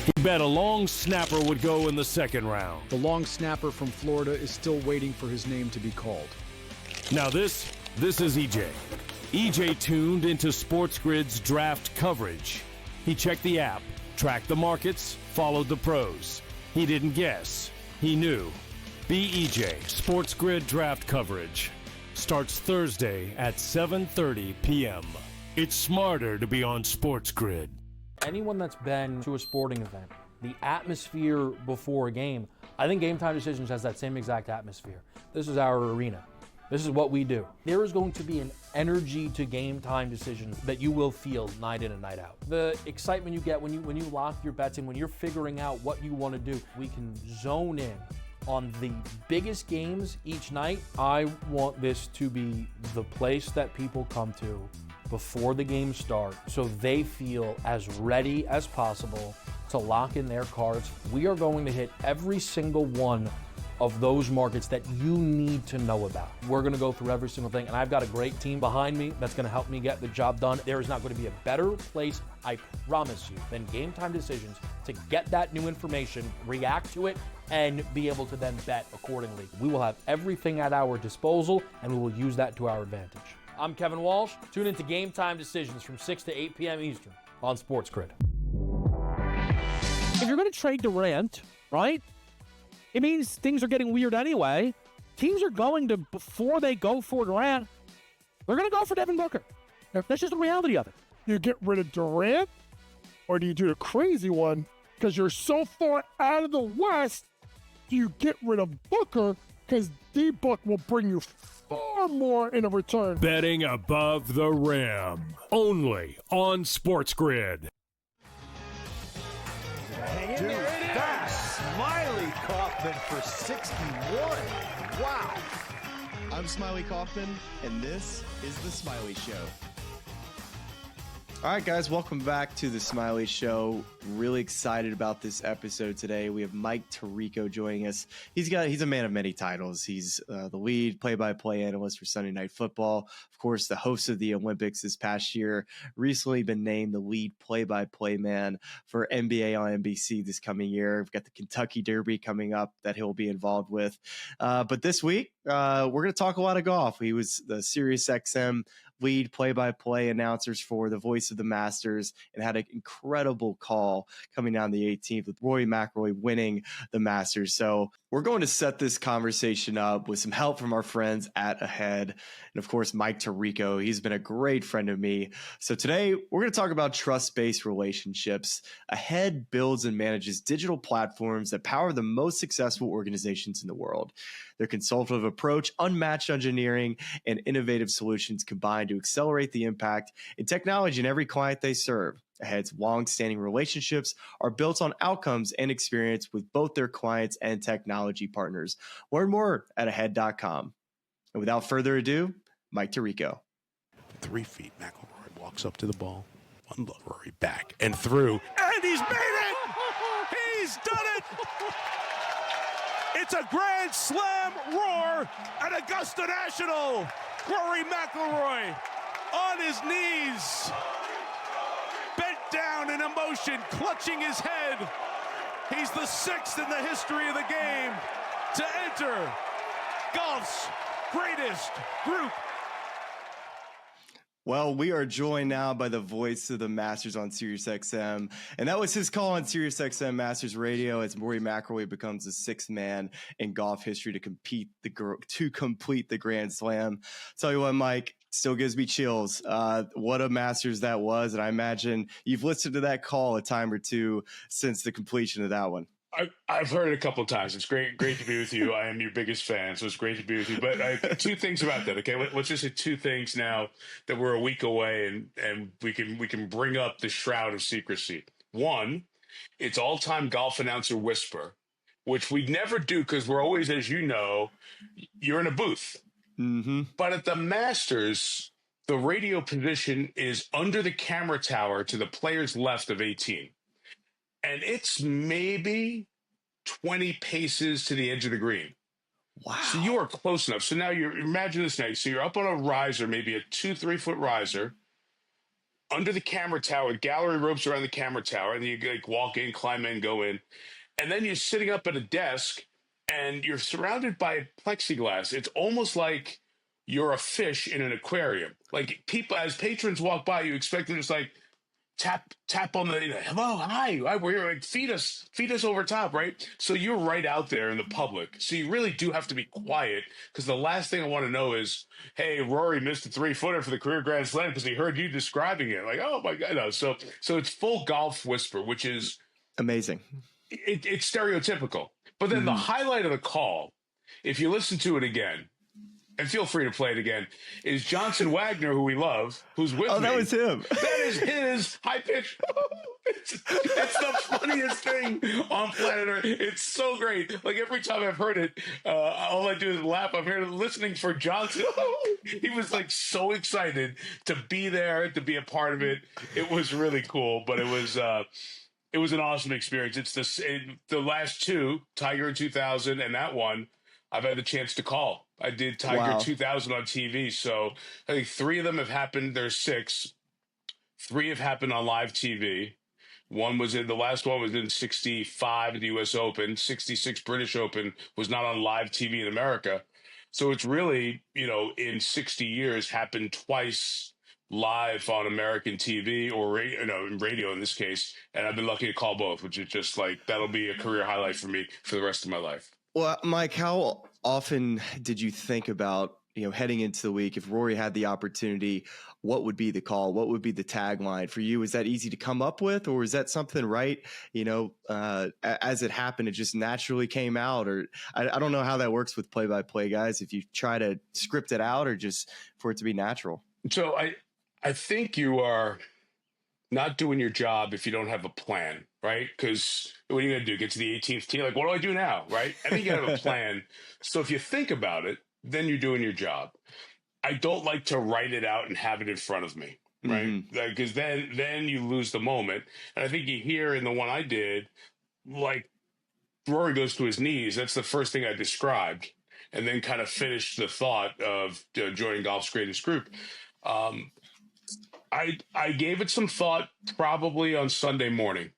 He bet a long snapper would go in the second round. The long snapper from Florida is still waiting for his name to be called. Now this is EJ. EJ tuned into SportsGrid's draft coverage. He checked the app, tracked the markets, followed the pros. He didn't guess. He knew. BEJ SportsGrid draft coverage starts Thursday at 7:30 p.m. It's smarter to be on SportsGrid. Anyone that's been to a sporting event, the atmosphere before a game, I think Game Time Decisions has that same exact atmosphere. This is our arena. This is what we do. There is going to be an energy to Game Time Decisions that you will feel night in and night out. The excitement you get when you lock your bets in, when you're figuring out what you want to do, we can zone in on the biggest games each night. I want this to be the place that people come to before the games start so they feel as ready as possible to lock in their cards. We are going to hit every single one of those markets that you need to know about. We're gonna go through every single thing, and I've got a great team behind me that's gonna help me get the job done. There is not gonna be a better place, I promise you, than Game Time Decisions to get that new information, react to it, and be able to then bet accordingly. We will have everything at our disposal, and we will use that to our advantage. I'm Kevin Walsh. Tune into Game Time Decisions from 6 to 8 p.m. Eastern on SportsGrid. If you're going to trade Durant, right, it means things are getting weird anyway. Teams are going to, before they go for Durant, they're going to go for Devin Booker. That's just the reality of it. You get rid of Durant, or do you do the crazy one? Because you're so far out of the West, do you get rid of Booker? Because D-Book will bring you far more in a return. Betting above the rim. Only on SportsGrid. Dude, that's Smylie Kaufman for 61. Wow. I'm Smylie Kaufman, and this is The Smylie Show. All right, guys, welcome back to The Smylie Show. Really excited about this episode today. We have Mike Tirico joining us. He's a man of many titles. He's the lead play-by-play analyst for Sunday Night Football. Of course, the host of the Olympics this past year. Recently been named the lead play-by-play man for NBA on NBC this coming year. We've got the Kentucky Derby coming up that he'll be involved with. But this week, we're going to talk a lot of golf. He was the SiriusXM lead play-by-play announcers for the Voice of the Masters and had an incredible call coming down the 18th with Rory McIlroy winning the Masters. So we're going to set this conversation up with some help from our friends at Ahead. And of course, Mike Tirico. He's been a great friend of me. So today we're going to talk about trust-based relationships. Ahead builds and manages digital platforms that power the most successful organizations in the world. Their consultative approach, unmatched engineering, and innovative solutions combine to accelerate the impact in technology in every client they serve. Ahead's long-standing relationships are built on outcomes and experience with both their clients and technology partners. Learn more at ahead.com. And without further ado, Mike Tirico. 3 feet, McIlroy walks up to the ball. One look, Rory back and through, and he's made it! He's done it! It's a grand slam roar at Augusta National. Rory McIlroy on his knees, bent down in emotion, clutching his head. He's the 6th in the history of the game to enter golf's greatest group. Well, we are joined now by the Voice of the Masters on SiriusXM, and that was his call on SiriusXM Masters Radio as Rory McIlroy becomes the 6th man in golf history to complete the Grand Slam. Tell you what, Mike, still gives me chills. What a Masters that was, and I imagine you've listened to that call a time or two since the completion of that one. I've heard it a couple of times. It's great to be with you. I am your biggest fan, so it's great to be with you. But two things about that, okay? Let's just say two things now that we're a week away, and we can bring up the shroud of secrecy. One, it's all-time golf announcer whisper, which we never do because we're always, as you know, you're in a booth. Mm-hmm. But at the Masters, the radio position is under the camera tower to the player's left of 18. And it's maybe 20 paces to the edge of the green. Wow. So you are close enough. So now imagine this now. So you're up on a riser, maybe a 2-3 foot riser, under the camera tower, gallery ropes around the camera tower, and you like walk in, climb in, go in, and then you're sitting up at a desk and you're surrounded by plexiglass. It's almost like you're a fish in an aquarium. Like people, as patrons walk by, you expect them to just like tap on the, hello, hi, we're here, like feed us over top, right? So you're right out there in the public. So you really do have to be quiet, because the last thing I want to know is, hey, Rory missed a 3-footer for the career Grand Slam because he heard you describing it. Like, oh my God, no. So it's full golf whisper, which is amazing. It's stereotypical. But then the highlight of the call, if you listen to it again, and feel free to play it again, is Johnson Wagner, who we love, who's with me. Oh, that was him. That is his high pitch. It's the funniest thing on planet Earth. It's so great. Like every time I've heard it, all I do is laugh. I'm here listening for Johnson. He was like so excited to be there, to be a part of it. It was really cool, but it was an awesome experience. It's the last two, Tiger in 2000 and that one, I've had the chance to call. I did Tiger 2000 on TV, so I think 3 of them have happened. There's 6. 3 have happened on live TV. The last one was in 65 at the U.S. Open. 66 British Open was not on live TV in America. So it's really, in 60 years happened twice live on American TV or radio in this case. And I've been lucky to call both, which is just like, that'll be a career highlight for me for the rest of my life. Well, Mike, how often did you think about, heading into the week, if Rory had the opportunity, what would be the call? What would be the tagline for you? Is that easy to come up with, or is that something as it happened, it just naturally came out? Or I don't know how that works with play-by-play guys, if you try to script it out or just for it to be natural. So I think you are not doing your job if you don't have a plan, right? Because what are you going to do? Get to the 18th tee? Like, what do I do now, right? I think you have a plan. So if you think about it, then you're doing your job. I don't like to write it out and have it in front of me, right? Because then you lose the moment. And I think you hear in the one I did, like, Rory goes to his knees. That's the first thing I described, and then kind of finished the thought of joining golf's greatest group. I gave it some thought probably on Sunday morning,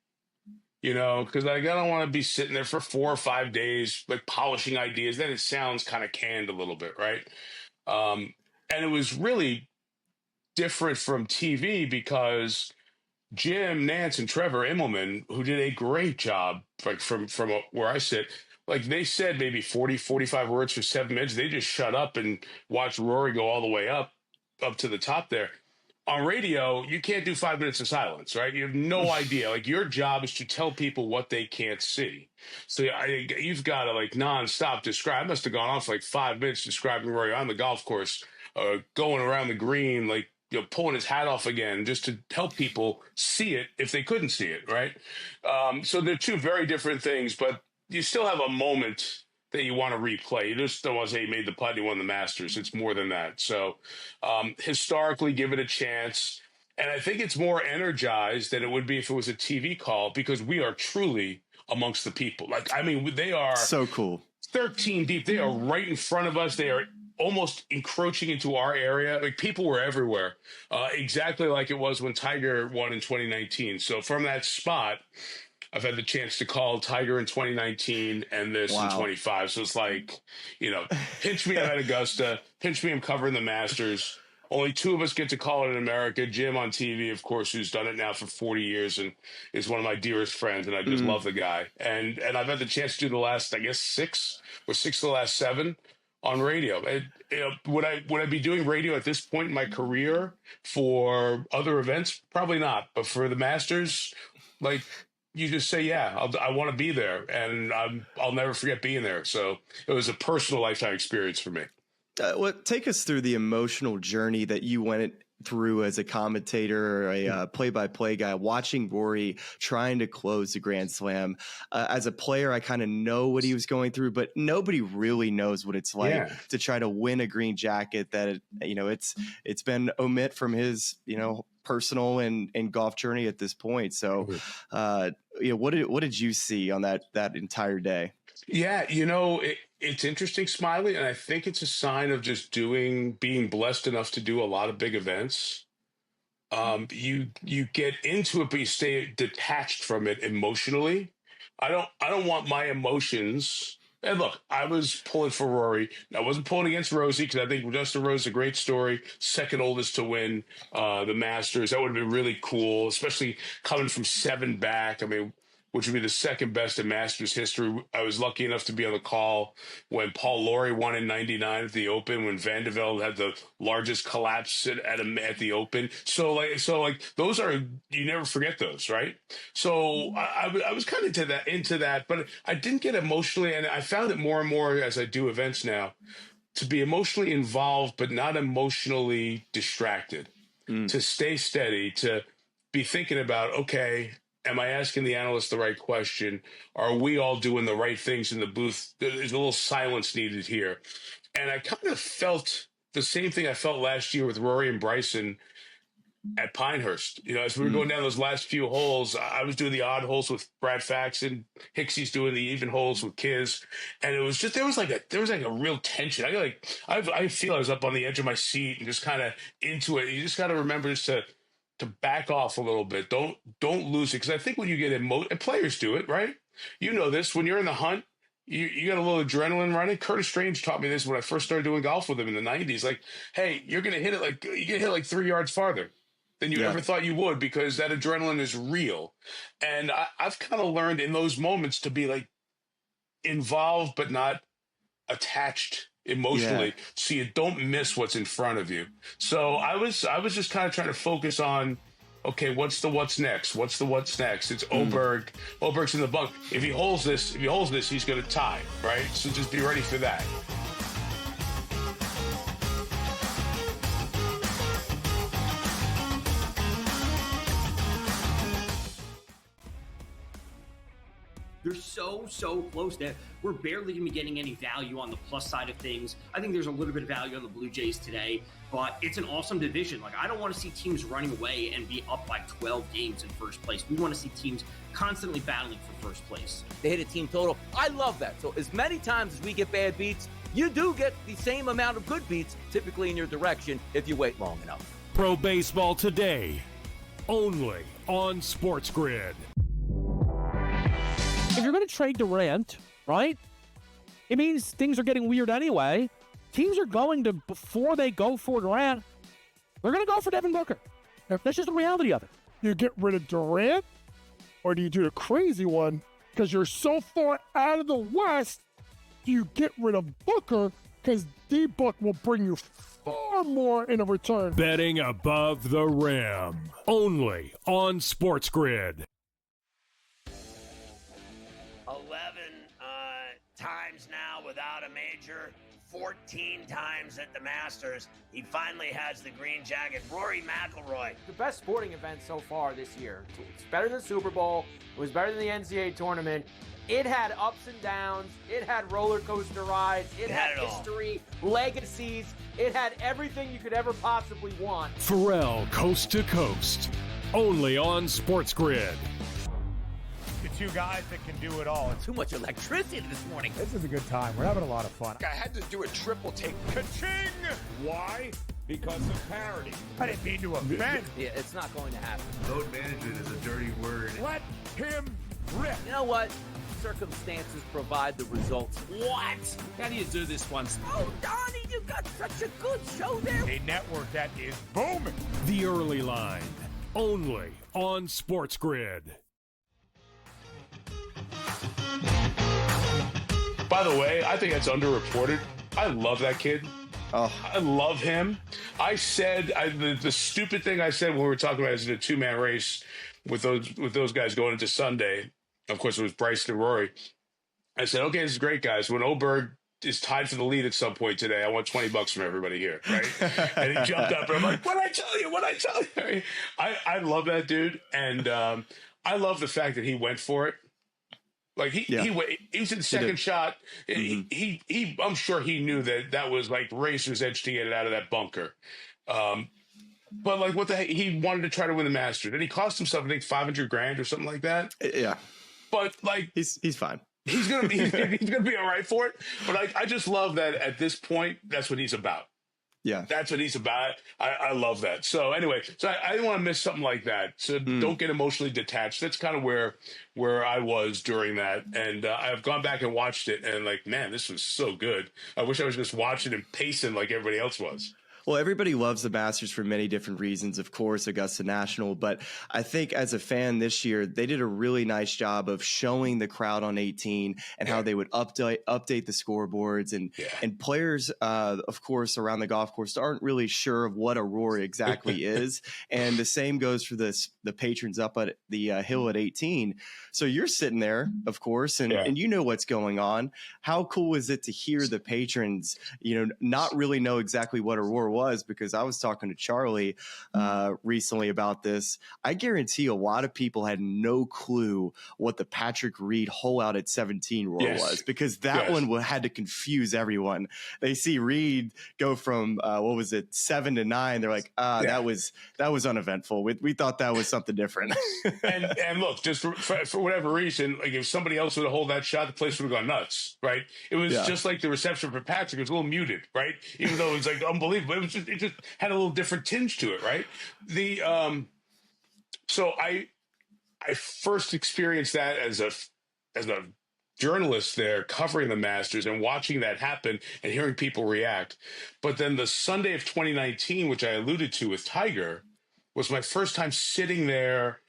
because I don't want to be sitting there for 4 or 5 days, like polishing ideas. Then it sounds kind of canned a little bit, right? And it was really different from TV because Jim Nance and Trevor Immelman, who did a great job, like from where I sit, like they said maybe 40, 45 words for 7 minutes. They just shut up and watched Rory go all the way up to the top there. On radio, you can't do 5 minutes of silence, right? You have no idea. Like, your job is to tell people what they can't see. So you've got to, like, nonstop describe. I must have gone on for like 5 minutes describing Rory on the golf course, going around the green, like, pulling his hat off again, just to help people see it if they couldn't see it, right? So they're two very different things, but you still have a moment that you want to replay. You just don't want to say he made the putt, he won the Masters. It's more than that. So historically, give it a chance. And I think it's more energized than it would be if it was a TV call, because we are truly amongst the people. Like, I mean, they are so cool. 13 deep. They are right in front of us. They are almost encroaching into our area. Like, people were everywhere, exactly like it was when Tiger won in 2019. So from that spot, I've had the chance to call Tiger in 2019 and this in 25. So it's like, pinch me, I'm at Augusta. Pinch me, I'm covering the Masters. Only 2 of us get to call it in America. Jim on TV, of course, who's done it now for 40 years and is one of my dearest friends, and I just love the guy. And I've had the chance to do the last, I guess, 6 of the last 7 on radio. Would I be doing radio at this point in my career for other events? Probably not. But for the Masters, like, you just say, yeah, I want to be there, and I'll never forget being there. So it was a personal lifetime experience for me. Take us through the emotional journey that you went through as a commentator or a play-by-play guy, watching Rory trying to close the Grand Slam. As a player, I kind of know what he was going through, but nobody really knows what it's like to try to win a green jacket that, it's been omit from his, personal and golf journey at this point. So, what did you see on that entire day? Yeah, it's interesting, Smylie, and I think it's a sign of just being blessed enough to do a lot of big events. you get into it, but you stay detached from it emotionally. I don't want my emotions. And look, I was pulling for Rory. I wasn't pulling against Rosie because I think Justin Rose is a great story. Second oldest to win the Masters. That would have been really cool, especially coming from 7 back. I mean, which would be the second best in Masters history. I was lucky enough to be on the call when Paul Lawrie won in '99 at the Open, when Van de Velde had the largest collapse at the Open. So like those are, you never forget those, right? So I was kind of into that, but I didn't get emotionally, and I found it more and more as I do events now to be emotionally involved, but not emotionally distracted. To stay steady, to be thinking about, okay, am I asking the analyst the right question? Are we all doing the right things in the booth? There's a little silence needed here. And I kind of felt the same thing I felt last year with Rory and Bryson at Pinehurst. You know, as we were going down those last few holes, I was doing the odd holes with Brad Faxon. Hicksey's doing the even holes with Kiz. And it was just, there was like a real tension. I feel I was up on the edge of my seat and just kind of into it. You just got to remember just to back off a little bit. Don't lose it. Because I think when you get and players do it, right? You know this. When you're in the hunt, you got a little adrenaline running. Curtis Strange taught me this when I first started doing golf with him in the 90s. Like, hey, you're going to hit it like 3 yards farther than you ever thought you would, because that adrenaline is real. And I've kind of learned in those moments to be like involved but not attached emotionally, so you don't miss what's in front of you. So I was just kind of trying to focus on, okay, what's next? It's Oberg. Oberg's in the bunk. If he holds this, he's going to tie, right? So just be ready for that. They're so close that we're barely going to be getting any value on the plus side of things. I think there's a little bit of value on the Blue Jays today, but it's an awesome division. Like, I don't want to see teams running away and be up by 12 games in first place. We want to see teams constantly battling for first place. They hit a team total. I love that. So as many times as we get bad beats, you do get the same amount of good beats, typically in your direction, if you wait long enough. Pro Baseball Today, only on SportsGrid. If you're going to trade Durant, right, it means things are getting weird anyway. Teams are going to, before they go for Durant, they're going to go for Devin Booker. That's just the reality of it. You get rid of Durant, or do you do the crazy one? Because you're so far out of the West, do you get rid of Booker? Because D-Book will bring you far more in a return. Betting above the rim, only on SportsGrid. 11 times now without a major, 14 times at the Masters. He finally has the green jacket. Rory McIlroy. The best sporting event so far this year. It's better than the Super Bowl. It was better than the NCAA tournament. It had ups and downs. It had roller coaster rides. It had history, legacies. It had everything you could ever possibly want. Pharrell, Coast to Coast, only on SportsGrid. Two guys that can do it all. Too much electricity this morning. This is a good time. We're having a lot of fun. I had to do a triple take. Ka-ching! Why? Because of parity. I didn't mean to offend. Yeah, it's not going to happen. Load management is a dirty word. Let him rip. You know what? Circumstances provide the results. What? How do you do this one? Oh, Donnie, you got such a good show there. A network that is booming. The Early Line, only on SportsGrid. By the way, I think that's underreported. I love that kid. Oh, I love him. I said the stupid thing I said when we were talking about it a 2-man race with those guys going into Sunday. Of course, it was Bryson and Rory. I said, okay, this is great, guys. When Oberg is tied for the lead at some point today, I want $20 from everybody here, right? And he jumped up, and I'm like, what'd I tell you? I love that dude, and I love the fact that he went for it. Like he was in the second shot. Mm-hmm. I'm sure he knew that was like razor's edge to get it out of that bunker. But like, what the heck? He wanted to try to win the Masters. Then he cost himself, I think, $500,000 or something like that. Yeah, but like, he's fine. He's gonna be all right for it. But I just love that at this point, that's what he's about. Yeah. That's what he's about. I love that. So anyway, I didn't want to miss something like that. So don't get emotionally detached. That's kind of where I was during that. And I've gone back and watched it and like, man, this was so good. I wish I was just watching and pacing like everybody else was. Well, everybody loves the Masters for many different reasons, of course, Augusta National. But I think as a fan this year, they did a really nice job of showing the crowd on 18 and how they would update the scoreboards. And players, of course, around the golf course aren't really sure of what a Rory exactly is. And the same goes for the patrons up at the hill at 18. So you're sitting there, of course, and you know what's going on. How cool is it to hear the patrons, not really know exactly what a Roar was? Because I was talking to Charlie recently about this. I guarantee a lot of people had no clue what the Patrick Reed hole out at 17 Roar was, because that one had to confuse everyone. They see Reed go from 7 to 9. They're like, that was uneventful. We thought that was something different. and look, just for whatever reason, like if somebody else would have hold that shot, the place would have gone nuts, right? It was just like the reception for Patrick. It was a little muted, right? Even though it was like unbelievable, it just had a little different tinge to it, right? So I first experienced that as a journalist there covering the Masters and watching that happen and hearing people react. But then the Sunday of 2019, which I alluded to with Tiger, was my first time sitting there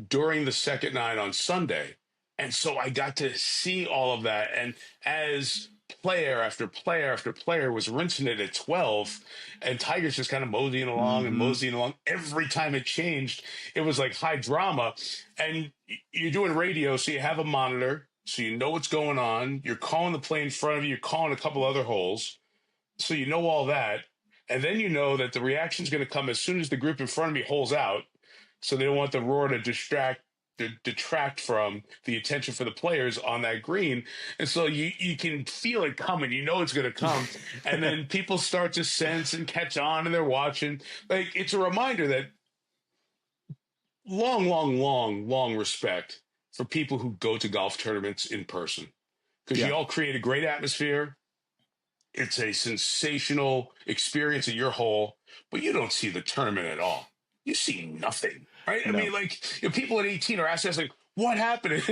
during the second 9 on Sunday. And so I got to see all of that. And as player after player after player was rinsing it at 12, and Tiger's just kind of moseying along and moseying along. Every time it changed, it was like high drama. And you're doing radio, so you have a monitor, so you know what's going on. You're calling the play in front of you. You're calling a couple other holes, so you know all that. And then you know that the reaction's going to come as soon as the group in front of me holes out, so they don't want the roar to detract from the attention for the players on that green. And so you can feel it coming. You know it's going to come. And then people start to sense and catch on, and they're watching. Like, it's a reminder that long respect for people who go to golf tournaments in person. Because you all create a great atmosphere. It's a sensational experience at your hole, but you don't see the tournament at all. You see nothing. Right? I mean, like, people at 18 are asking us, like, what happened?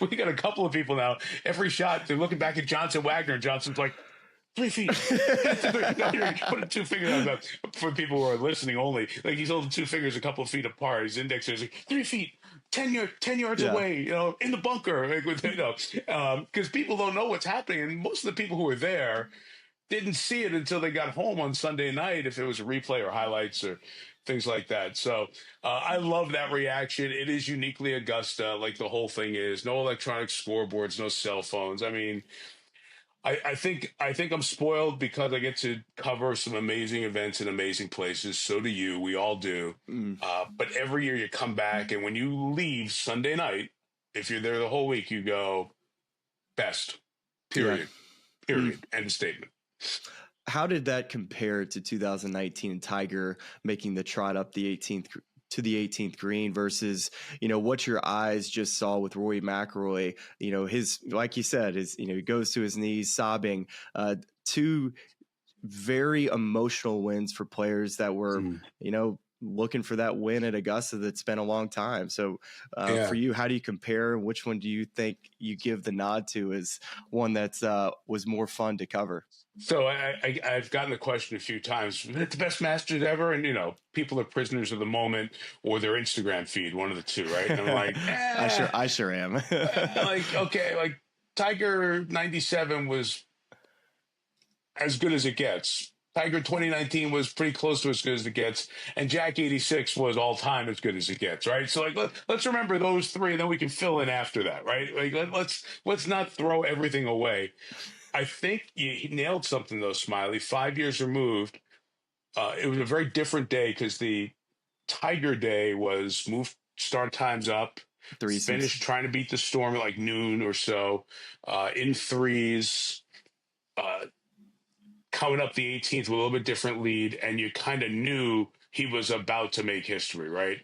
We got a couple of people now. Every shot, they're looking back at Johnson Wagner, and Johnson's like, 3 feet. Putting 2 fingers on for people who are listening only. Like, he's holding 2 fingers a couple of feet apart. His index is like 3 feet, 10 yards away, in the bunker. Because people don't know what's happening. And most of the people who were there didn't see it until they got home on Sunday night, if it was a replay or highlights or things like that. So I love that reaction. It is uniquely Augusta, like the whole thing is. No electronic scoreboards, no cell phones. I mean, I think I'm spoiled because I get to cover some amazing events in amazing places. So do you. We all do. But every year you come back, and when you leave Sunday night, if you're there the whole week, you go, best. Period. End of statement. How did that compare to 2019 and Tiger making the trot up the 18th green versus, what your eyes just saw with Rory McIlroy? His, like you said, he goes to his knees sobbing. 2 very emotional wins for players that were, looking for that win at Augusta that's been a long time. So for you, how do you compare? Which one do you think you give the nod to as one that's was more fun to cover? So I've gotten the question a few times, is it the best Masters ever? And, people are prisoners of the moment or their Instagram feed, one of the two, right? And I'm like, I sure am. like Tiger 97 was as good as it gets. Tiger 2019 was pretty close to as good as it gets, and Jack 86 was all time as good as it gets, right? So let's remember those 3, and then we can fill in after that, right? Like let's not throw everything away. I think you nailed something though, Smylie. 5 years removed, it was a very different day because the Tiger day was moved start times up, finished trying to beat the storm at like noon or so, in threes. Coming up the 18th with a little bit different lead, and you kind of knew he was about to make history, right?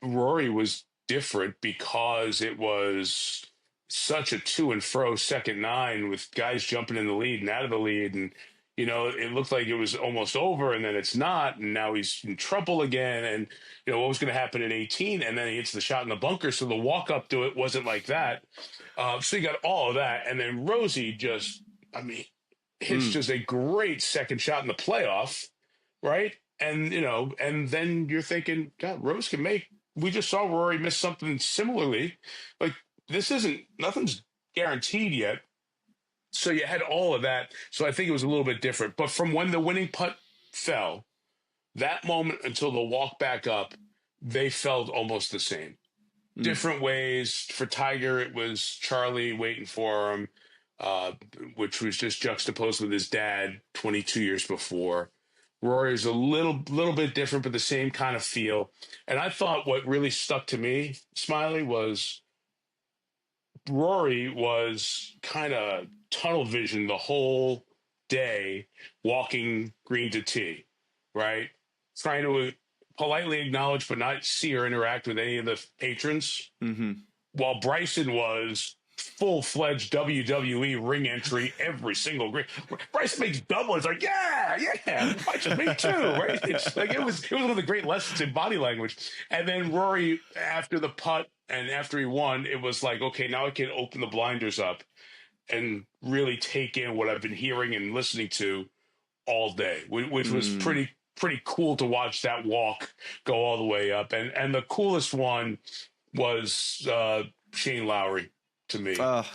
Rory was different because it was such a to and fro second 9 with guys jumping in the lead and out of the lead, and You know, it looked like it was almost over, and then it's not, and now he's in trouble again. And, you know, what was going to happen in 18, and then he hits the shot in the bunker, so the walk-up to it wasn't like that. So you got all of that, and then Rosie just, I mean, hits just a great second shot in the playoff, right? And, you know, and then you're thinking, God, Rose can make. We just saw Rory miss something similarly. Like, nothing's guaranteed yet. So you had all of that. So I think it was a little bit different. But from when the winning putt fell, that moment until the walk back up, they felt almost the same. Different ways. For Tiger, it was Charlie waiting for him, which was just juxtaposed with his dad 22 years before. Rory's a little bit different, but the same kind of feel. And I thought what really stuck to me, Smylie, was Rory was kind of tunnel vision the whole day, walking green to tee, right? Trying to politely acknowledge but not see or interact with any of the patrons. While Bryson was full-fledged WWE ring entry every single green. Bryson makes double. It's like, yeah, I just me too, right? It's like it was one of the great lessons in body language. And then Rory, after the putt and after he won, it was like, okay, now I can open the blinders up and really take in what I've been hearing and listening to all day, which was pretty cool to watch that walk go all the way up. And the coolest one was Shane Lowry to me. Oh,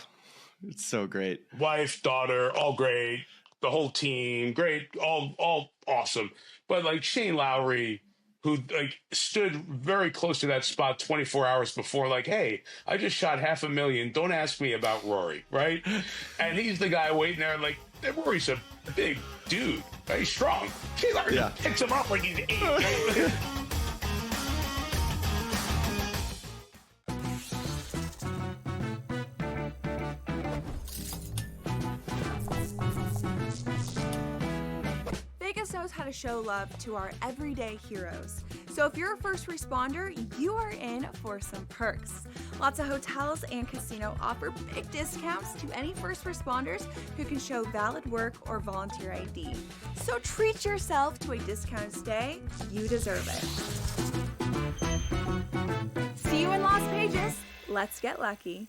it's so great. Wife, daughter, all great. The whole team, great. All awesome. But like Shane Lowry, who like stood very close to that spot 24 hours before, like, hey, I just shot $500,000. Don't ask me about Rory, right? And he's the guy waiting there like, Rory's a big dude. He's strong. Shane Lowry picks him up like he's 8. Vegas knows how to show love to our everyday heroes. So if you're a first responder, you are in for some perks. Lots of hotels and casino offer big discounts to any first responders who can show valid work or volunteer ID. So treat yourself to a discounted stay. You deserve it. See you in Las Vegas. Let's get lucky.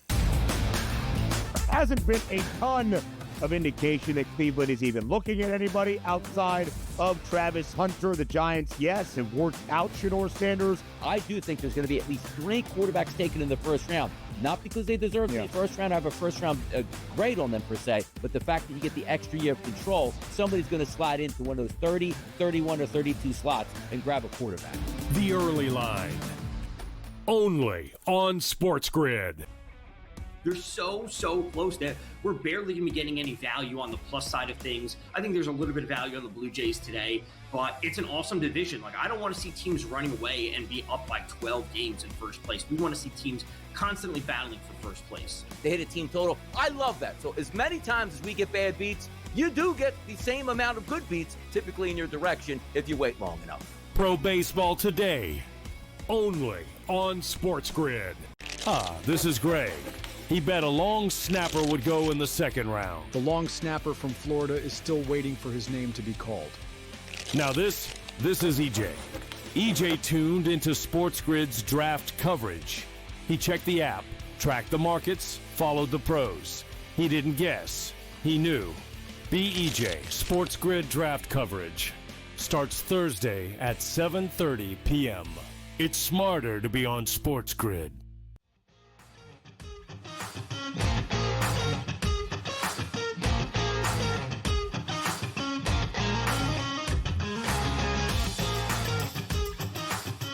Hasn't been a ton of indication that Cleveland is even looking at anybody outside of Travis Hunter. The Giants, yes, have worked out Shedeur Sanders. I do think there's going to be at least 3 quarterbacks taken in the first round. Not because they deserve the first round, have a first round grade on them per se, but the fact that you get the extra year of control, somebody's going to slide into one of those 30, 31, or 32 slots and grab a quarterback. The early line. Only on SportsGrid. They're so close that we're barely going to be getting any value on the plus side of things. I think there's a little bit of value on the Blue Jays today, but it's an awesome division. Like, I don't want to see teams running away and be up by 12 games in first place. We want to see teams constantly battling for first place. They hit a team total. I love that. So as many times as we get bad beats, you do get the same amount of good beats typically in your direction if you wait long enough. Pro Baseball Today. Only on SportsGrid. This is Greg. He bet a long snapper would go in the second round. The long snapper from Florida is still waiting for his name to be called. Now this is EJ. EJ tuned into SportsGrid's draft coverage. He checked the app, tracked the markets, followed the pros. He didn't guess. He knew. Be EJ. SportsGrid draft coverage starts Thursday at 7:30 p.m. It's smarter to be on SportsGrid.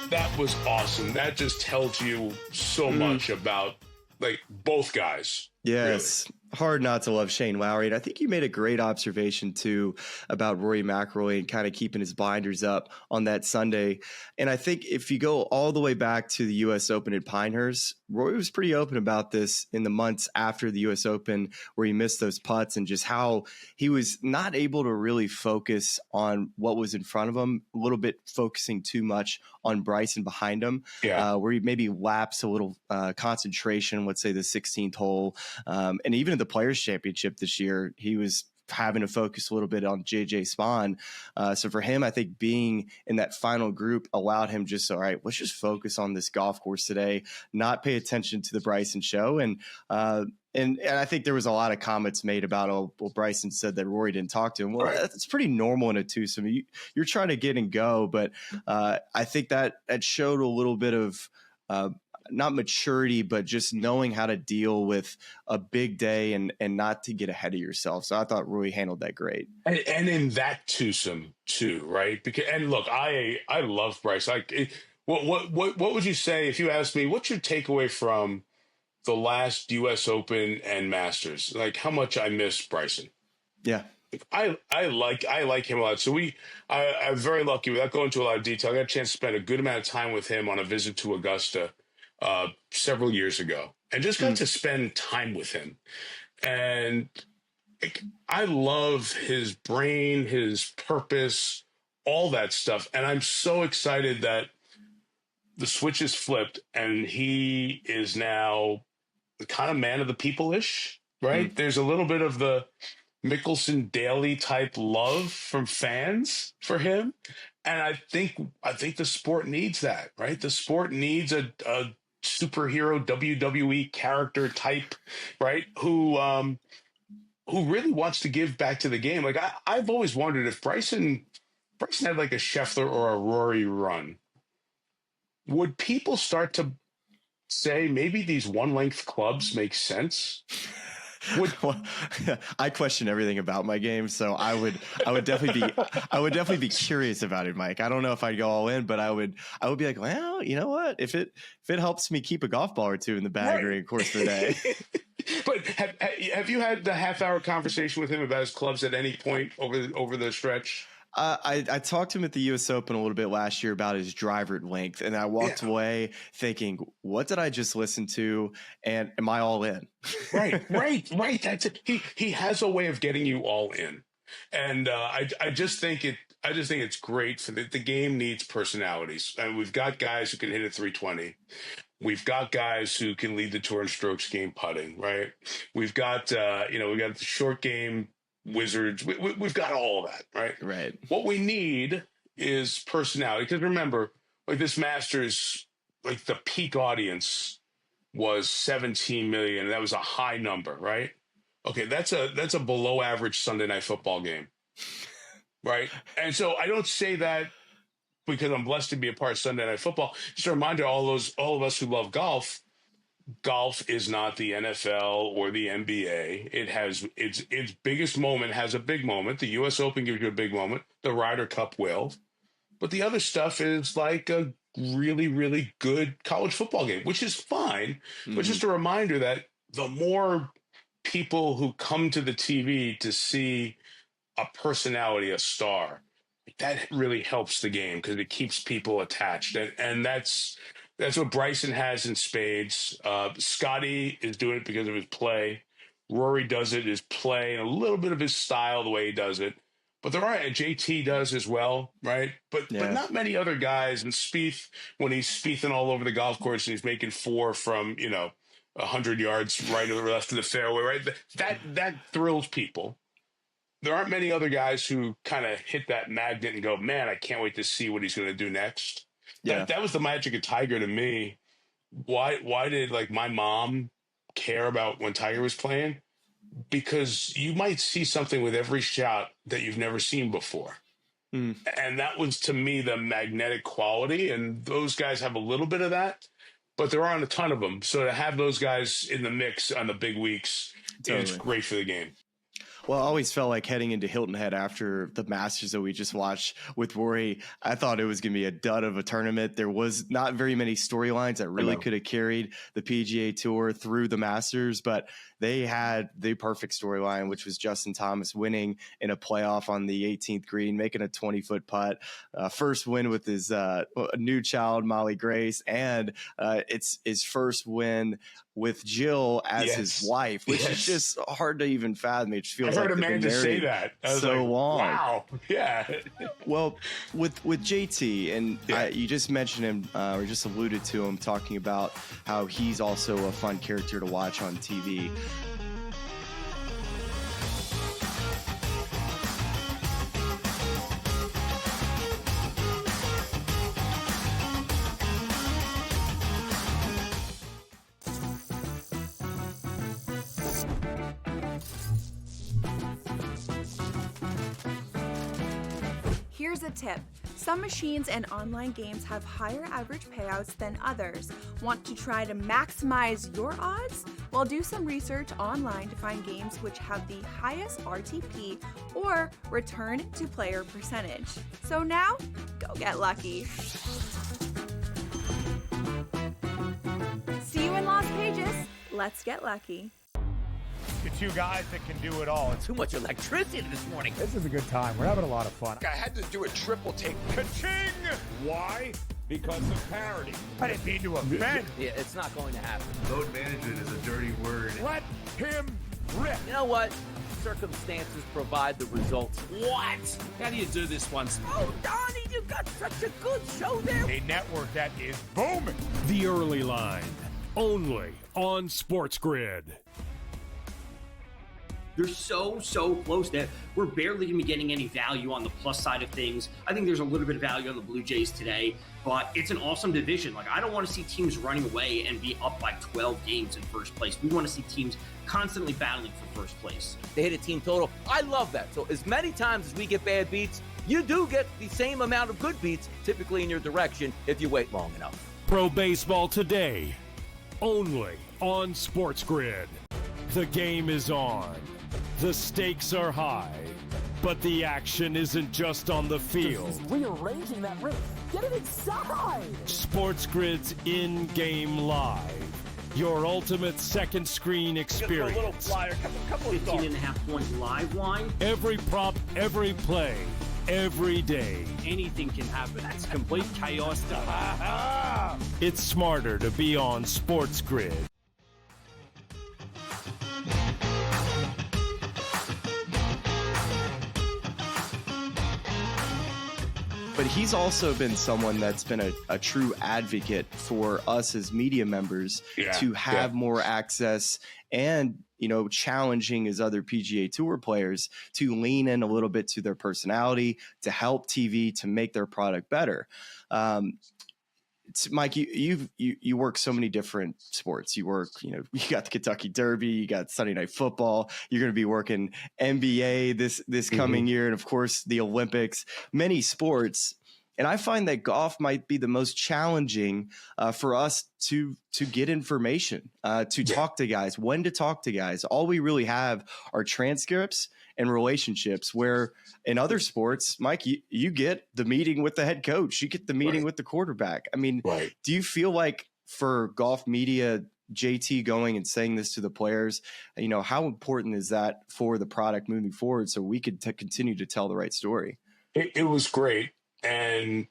That was awesome. That just tells you so much about like both guys. Yes. Really. Hard not to love Shane Lowry. And I think you made a great observation, too, about Rory McIlroy and kind of keeping his blinders up on that Sunday. And I think if you go all the way back to the U.S. Open at Pinehurst, Rory was pretty open about this in the months after the U.S. Open where he missed those putts and just how he was not able to really focus on what was in front of him, a little bit focusing too much on Bryson behind him, where he maybe lapsed a little concentration, let's say the 16th hole. And even in the Players' Championship this year, he was having to focus a little bit on JJ Spawn. So for him, I think being in that final group allowed him just, all right, let's just focus on this golf course today, not pay attention to the Bryson show. And I think there was a lot of comments made about, Bryson said that Rory didn't talk to him. Well, that's pretty normal in a twosome. You're trying to get and go, but I think that showed a little bit of not maturity, but just knowing how to deal with a big day and not to get ahead of yourself. So I thought Rory handled that great. And in that twosome too, right? Because, and look, I love Bryce. What would you say if you asked me, what's your takeaway from the last U.S. Open and Masters? Like how much I miss Bryson. Yeah. I like him a lot. So I'm very lucky, without going into a lot of detail, I got a chance to spend a good amount of time with him on a visit to Augusta several years ago, and just got to spend time with him. And I love his brain, his purpose, all that stuff. And I'm so excited that the switch is flipped and he is now the kind of man of the people-ish, right? There's a little bit of the Mickelson Daly type love from fans for him. And I think the sport needs that, right? The sport needs a superhero WWE character type, right? Who really wants to give back to the game. Like I've always wondered if Bryson had like a Scheffler or a Rory run, would people start to say maybe these one-length clubs make sense? I question everything about my game, so I would definitely be curious about it, Mike. I don't know if I'd go all in, but I would be like, well, you know what? If it helps me keep a golf ball or two in the bag during the course of the day. But have you had the half-hour conversation with him about his clubs at any point over the stretch? I talked to him at the U.S. Open a little bit last year about his driver length, and I walked away thinking, what did I just listen to, and am I all in? Right. That's it. He has a way of getting you all in, and I just think it's great for the game needs personalities, and we've got guys who can hit at 320. We've got guys who can lead the tour in strokes gained putting, right? We've got we got the short game wizards. We've got all of that, right? Right. What we need is personality. Because remember, like this Masters, like the peak audience was 17 million. That was a high number, right? Okay, that's a below average Sunday night football game, right? And so I don't say that because I'm blessed to be a part of Sunday night football. Just a reminder, all of us who love golf. Golf is not the NFL or the NBA. It has its biggest moment has a big moment. The U.S. Open gives you a big moment. The Ryder Cup will. But the other stuff is like a really, really good college football game, which is fine. But just a reminder that the more people who come to the TV to see a personality, a star, that really helps the game because it keeps people attached. And that's what Bryson has in spades. Scotty is doing it because of his play. Rory does it his play and a little bit of his style, the way he does it. But JT does as well, right? But not many other guys. And Spieth, when he's Spiething all over the golf course and he's making 4 from 100 yards right or left of the fairway, right? That thrills people. There aren't many other guys who kind of hit that magnet and go, man, I can't wait to see what he's going to do next. Yeah. That was the magic of Tiger to me. Why did like my mom care about when Tiger was playing? Because you might see something with every shot that you've never seen before. And that was, to me, the magnetic quality. And those guys have a little bit of that, but there aren't a ton of them. So to have those guys in the mix on the big weeks, it's great for the game. Well, I always felt like heading into Hilton Head after the Masters that we just watched with Rory, I thought it was going to be a dud of a tournament. There was not very many storylines that really could have carried the PGA Tour through the Masters, but they had the perfect storyline, which was Justin Thomas winning in a playoff on the 18th green, making a 20-foot putt, first win with his new child, Molly Grace, and it's his first win with Jill as his wife, which is just hard to even fathom. It feels I've heard Amanda say that. I was so long. Wow. Yeah. Well, with JT, and you just mentioned him, or just alluded to him talking about how he's also a fun character to watch on TV. Here's a tip. Some machines and online games have higher average payouts than others. Want to try to maximize your odds? Well, do some research online to find games which have the highest RTP or return to player percentage. So now, go get lucky. See you in Las Vegas. Let's get lucky. The two guys that can do it all. Too much electricity this morning. This is a good time. We're having a lot of fun. I had to do a triple take. Ka-ching! Why? Because of parity. I didn't mean to offend. Yeah, it's not going to happen. Load management is a dirty word. Let him rip. You know what? Circumstances provide the results. What? How do you do this once? Oh, Donnie, you got such a good show there. A network that is booming. The Early Line, only on SportsGrid. They're so close that we're barely going to be getting any value on the plus side of things. I think there's a little bit of value on the Blue Jays today, but it's an awesome division. Like, I don't want to see teams running away and be up by 12 games in first place. We want to see teams constantly battling for first place. They hit a team total. I love that. So as many times as we get bad beats, you do get the same amount of good beats, typically in your direction, if you wait long enough. Pro Baseball today, only on SportsGrid. The game is on. The stakes are high, but the action isn't just on the field. He's rearranging that ring. Get it inside! SportsGrid's in-game live. Your ultimate second screen experience. A little flyer, couple 15.5 points live line. Every prop, every play, every day. Anything can happen. That's complete chaos. It's smarter to be on SportsGrid. But he's also been someone that's been a true advocate for us as media members to have more access and, you know, challenging his other PGA Tour players to lean in a little bit to their personality, to help TV, to make their product better. Mike, you work so many different sports. You work, you know, you got the Kentucky Derby, you got Sunday Night Football. You're going to be working NBA this coming year, and of course the Olympics. Many sports, and I find that golf might be the most challenging for us to get information, to talk to guys, when to talk to guys. All we really have are transcripts and relationships, where in other sports, Mike, you get the meeting with the head coach, you get the meeting with the quarterback. I mean, do you feel like for golf media, JT going and saying this to the players, you know, how important is that for the product moving forward so we could continue to tell the right story? It was great. And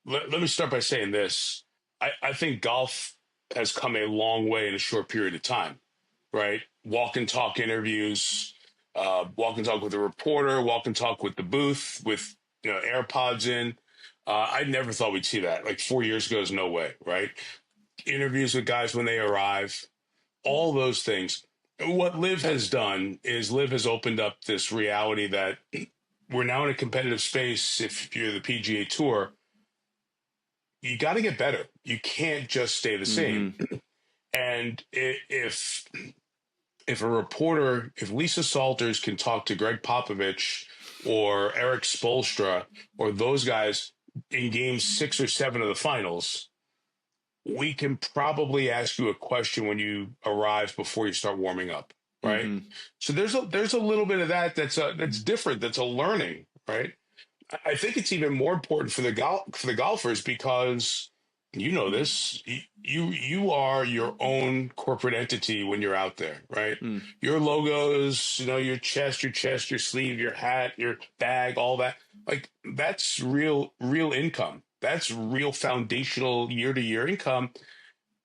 let me start by saying this. I think golf has come a long way in a short period of time, right? Walk and talk interviews, walk and talk with a reporter, walk and talk with the booth, with, you know, AirPods in. I never thought we'd see that. Like 4 years ago is no way, right? Interviews with guys when they arrive, all those things. What Liv has done is Liv has opened up this reality that we're now in a competitive space. If you're the PGA Tour, you got to get better. You can't just stay the same. And if a reporter, if Lisa Salters can talk to Greg Popovich or Eric Spoelstra or those guys in games 6 or 7 of the finals, we can probably ask you a question when you arrive before you start warming up, right? So there's a little bit of that's different. That's a learning, right? I think it's even more important for the golfers because you know this. You are your own corporate entity when you're out there, right? Your logos, you know, your chest, your sleeve, your hat, your bag, all that. Like that's real income. That's real foundational year-to-year income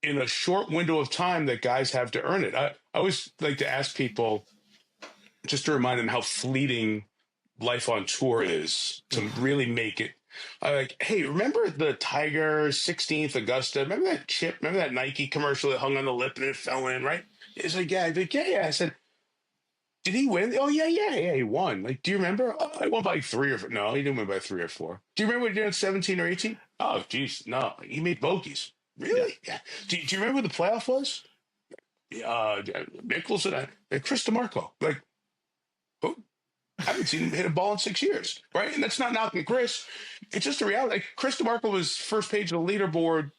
in a short window of time that guys have to earn it. I always like to ask people just to remind them how fleeting life on tour is to really make it. I like, hey, remember the Tiger 16th Augusta? Remember that chip? Remember that Nike commercial that hung on the lip and it fell in, right? It's like, yeah. I said, did he win? Oh, yeah, he won. Like, do you remember? Oh, I won by 3 or 4. No, he didn't win by 3 or 4. Do you remember what he did at 17 or 18? Oh, geez, no. He made bogeys. Really? Yeah. Do you remember what the playoff was? Nichols and Chris DeMarco. Like, who? I haven't seen him hit a ball in 6 years, right? And that's not knocking Chris. It's just a reality. Like, Chris DeMarco was first page of the leaderboard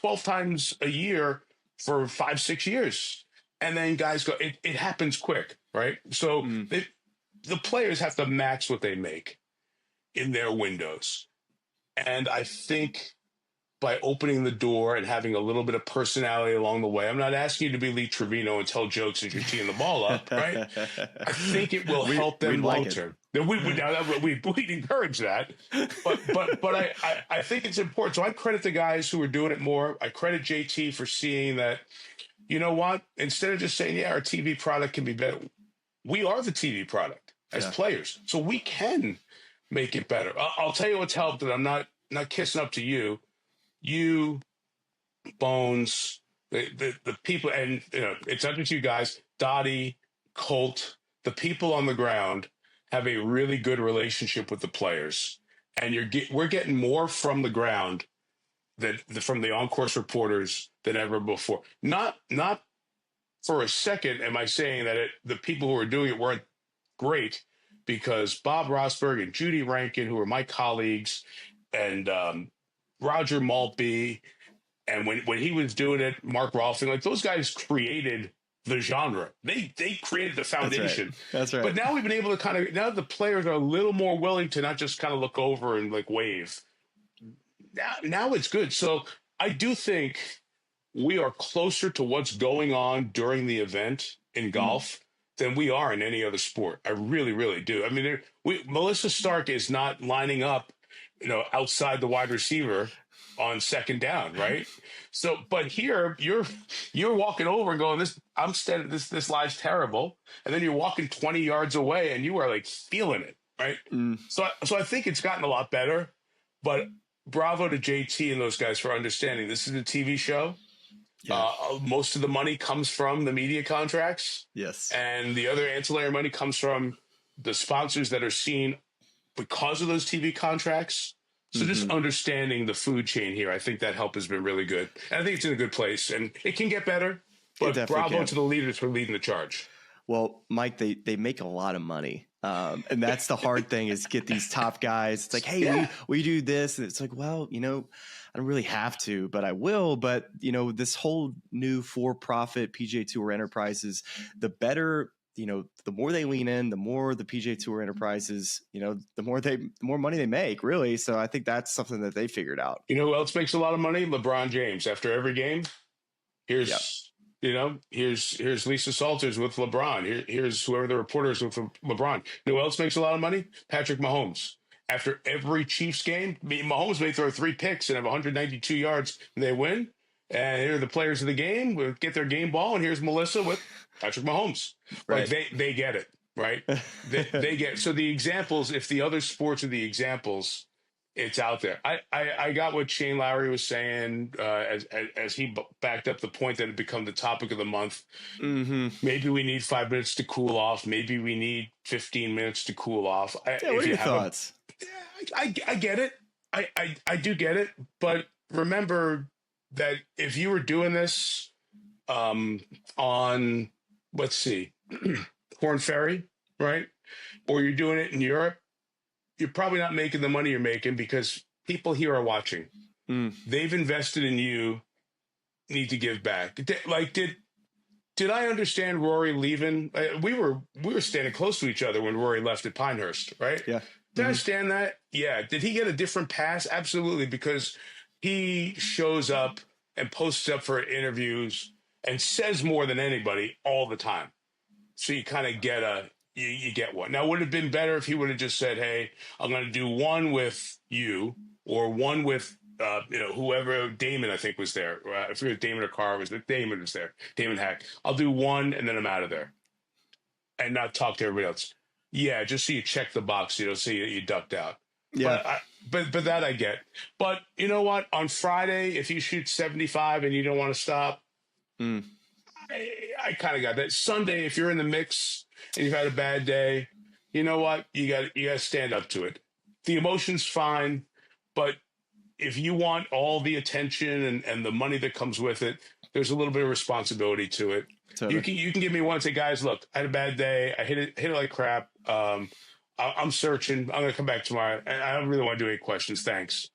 12 times a year for 5-6 years. And then guys go, it happens quick, right? So the players have to max what they make in their windows. And I think by opening the door and having a little bit of personality along the way, I'm not asking you to be Lee Trevino and tell jokes as you're teeing the ball up, right? I think it will help them long term. We'd encourage that, but I think it's important. So I credit the guys who are doing it more. I credit JT for seeing that. You know what? Instead of just saying, our TV product can be better, we are the TV product as players, so we can make it better. I'll tell you what's helped, and I'm not kissing up to you. You, Bones, the people, and it's not just you guys. Dottie, Colt, the people on the ground have a really good relationship with the players, and we're getting more from the ground from the on-course reporters than ever before. Not for a second am I saying that the people who are doing it weren't great, because Bob Rosberg and Judy Rankin, who are my colleagues, and Roger Maltby, and when he was doing it, Mark Rolfing, like, those guys created the genre. They created the foundation. That's right. But now we've been able to now the players are a little more willing to not just kind of look over and like wave. Now it's good. So I do think we are closer to what's going on during the event in golf than we are in any other sport. I really, really do. I mean, Melissa Stark is not lining up, outside the wide receiver on second down, right? So, but here you're walking over and going, this line's terrible, and then you're walking 20 yards away and you are like feeling it, right? So I think it's gotten a lot better, but bravo to JT and those guys for understanding this is a TV show. Yeah. Most of the money comes from the media contracts. Yes. And the other ancillary money comes from the sponsors that are seen because of those TV contracts. So just understanding the food chain here, I think that help has been really good. And I think it's in a good place. And it can get better, but bravo to the leaders for leading the charge. Well, Mike, they make a lot of money. And that's the hard thing, is get these top guys. It's like, hey, we do this. And it's like, well, I don't really have to, but I will. But, this whole new for-profit PGA Tour enterprises, the better, the more they lean in, the more the PGA Tour enterprises, the more money they make, really. So I think that's something that they figured out. You know who else makes a lot of money? LeBron James. After every game, here's Lisa Salters with LeBron. Here's whoever the reporter is with LeBron. You know who else makes a lot of money? Patrick Mahomes. After every Chiefs game, Mahomes may throw 3 picks and have 192 yards, and they win. And here are the players of the game. We'll get their game ball, and here's Melissa with Patrick Mahomes. Right. Like, they get it, right? they get it. So the examples, if the other sports are the examples, it's out there. I got what Shane Lowry was saying as he backed up the point that had become the topic of the month. Maybe we need 5 minutes to cool off. Maybe we need 15 minutes to cool off. What are your thoughts? I get it. I do get it. But remember that if you were doing this on, let's see, Corn Ferry, right? Or you're doing it in Europe, you're probably not making the money you're making because people here are watching. They've invested in you, need to give back. Did I understand Rory leaving? We were standing close to each other when Rory left at Pinehurst, right? Yeah. Did I understand that? Yeah. Did he get a different pass? Absolutely, because he shows up and posts up for interviews and says more than anybody all the time. So you kind of get you get one. Now, would it have been better if he would have just said, hey, I'm going to do one with you or one with, whoever, Damon, I think, was there. I forget if Damon or Carr was there. Damon was there. Damon Hack. I'll do one and then I'm out of there and not talk to everybody else. Yeah, just so you check the box, so you ducked out. Yeah. But that I get. But you know what? On Friday, if you shoot 75 and you don't want to stop, I kind of got that. Sunday, if you're in the mix and you've had a bad day, you know what? You got to stand up to it. The emotion's fine, but if you want all the attention and the money that comes with it, there's a little bit of responsibility to it. Totally. You can give me one and say, guys, look, I had a bad day. I hit it like crap. I'm searching. I'm going to come back tomorrow. And I don't really want to do any questions. Thanks.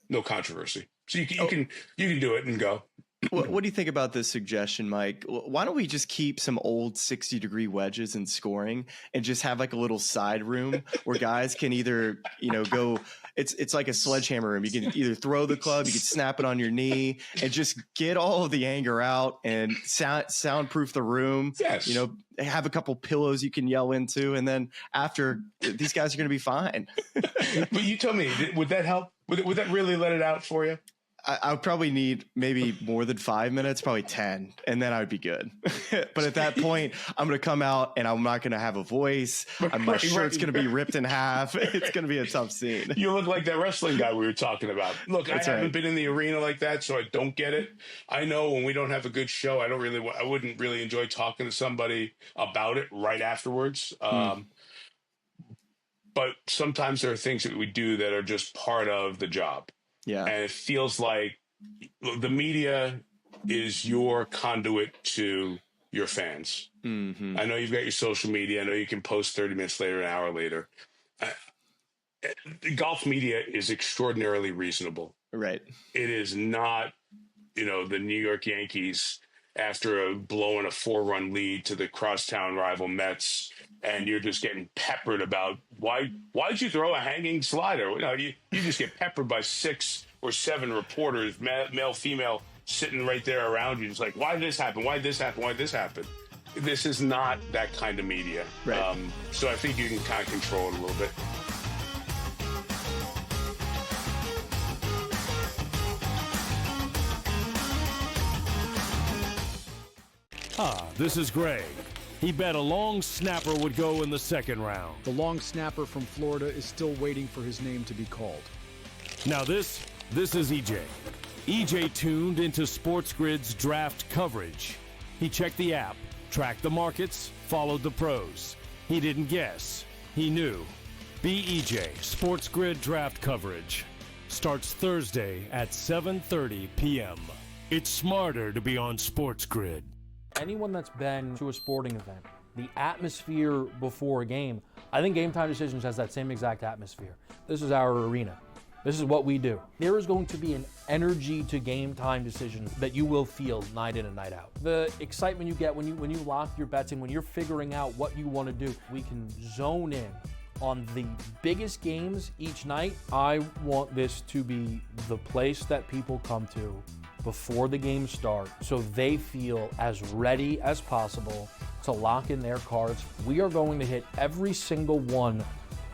No controversy. So you can do it and go. What do you think about this suggestion, Mike? Why don't we just keep some old 60-degree wedges in scoring and just have like a little side room where guys can either, go. It's like a sledgehammer room. You can either throw the club, you can snap it on your knee, and just get all of the anger out and soundproof the room. Yes. Have a couple pillows you can yell into, and then after, these guys are going to be fine. But you tell me, would that help? Would that really let it out for you? I would probably need maybe more than 5 minutes, probably 10, and then I would be good. But at that point, I'm going to come out and I'm not going to have a voice. My shirt's going to be ripped in half. It's going to be a tough scene. You look like that wrestling guy we were talking about. Look, I haven't been in the arena like that, so I don't get it. I know when we don't have a good show, I wouldn't really enjoy talking to somebody about it right afterwards. But sometimes there are things that we do that are just part of the job. Yeah. And it feels like the media is your conduit to your fans. Mm-hmm. I know you've got your social media. I know you can post 30 minutes later, an hour later. Golf media is extraordinarily reasonable. Right. It is not, the New York Yankees after blowing a 4-run lead to the crosstown rival Mets, and you're just getting peppered about why'd you throw a hanging slider? You just get peppered by 6 or 7 reporters, male, female, sitting right there around you. It's like, why did this happen? Why did this happen? Why did this happen? This is not that kind of media. Right. So I think you can kind of control it a little bit. This is Greg. He bet a long snapper would go in the second round. The long snapper from Florida is still waiting for his name to be called. Now this is EJ. EJ tuned into SportsGrid's draft coverage. He checked the app, tracked the markets, followed the pros. He didn't guess. He knew. Be EJ. SportsGrid draft coverage starts Thursday at 7:30 p.m. It's smarter to be on SportsGrid. Anyone that's been to a sporting event, the atmosphere before a game, I think Game Time Decisions has that same exact atmosphere. This is our arena. This is what we do. There is going to be an energy to Game Time Decisions that you will feel night in and night out. The excitement you get when you lock your bets in, when you're figuring out what you want to do, we can zone in on the biggest games each night. I want this to be the place that people come to before the games start so they feel as ready as possible to lock in their cards. We are going to hit every single one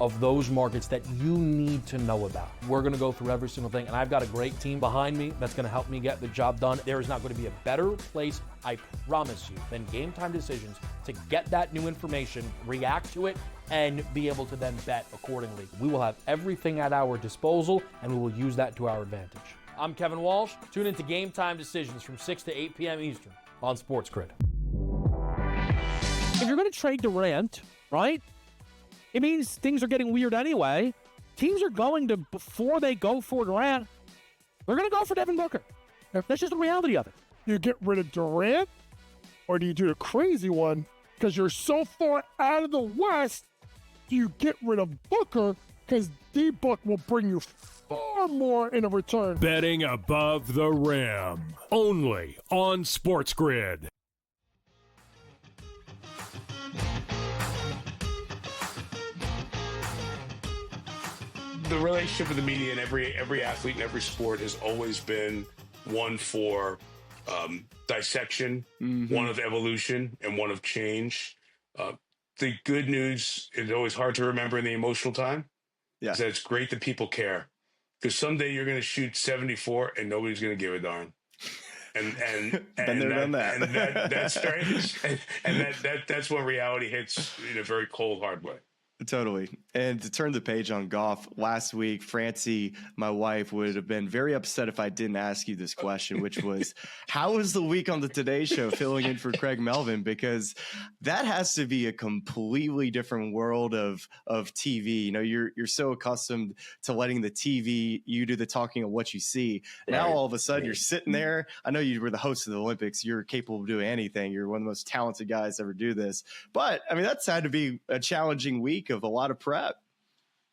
of those markets that you need to know about. We're going to go through every single thing, and I've got a great team behind me that's going to help me get the job done. There is not going to be a better place, I promise you, than Game Time Decisions to get that new information, react to it, and be able to then bet accordingly. We will have everything at our disposal, and we will use that to our advantage. I'm Kevin Walsh. Tune into Game Time Decisions from 6 to 8 p.m. Eastern on SportsGrid. If you're going to trade Durant, right, it means things are getting weird anyway. Teams are going to, before they go for Durant, they're going to go for Devin Booker. That's just the reality of it. You get rid of Durant, or do you do the crazy one? Because you're so far out of the West, do you get rid of Booker? Because D-Book will bring you far more in a return. Betting above the rim. Only on SportsGrid. The relationship with the media and every athlete in every sport has always been one for dissection, one of evolution, and one of change. The good news is always hard to remember in the emotional time. Yeah. Is that it's great that people care. Because someday you're going to shoot 74 and nobody's going to give a darn. And Been there, done that. And that's strange. And that's when reality hits in a very cold, hard way. Totally. And to turn the page on golf, last week, Francie, my wife, would have been very upset if I didn't ask you this question, which was, how was the week on the Today Show filling in for Craig Melvin? Because that has to be a completely different world of TV. You know, you're so accustomed to letting the TV, you do the talking of what you see. Now, all of a sudden, you're sitting there. I know you were the host of the Olympics. You're capable of doing anything. You're one of the most talented guys to ever do this. But, I mean, that's had to be a challenging week of a lot of prep.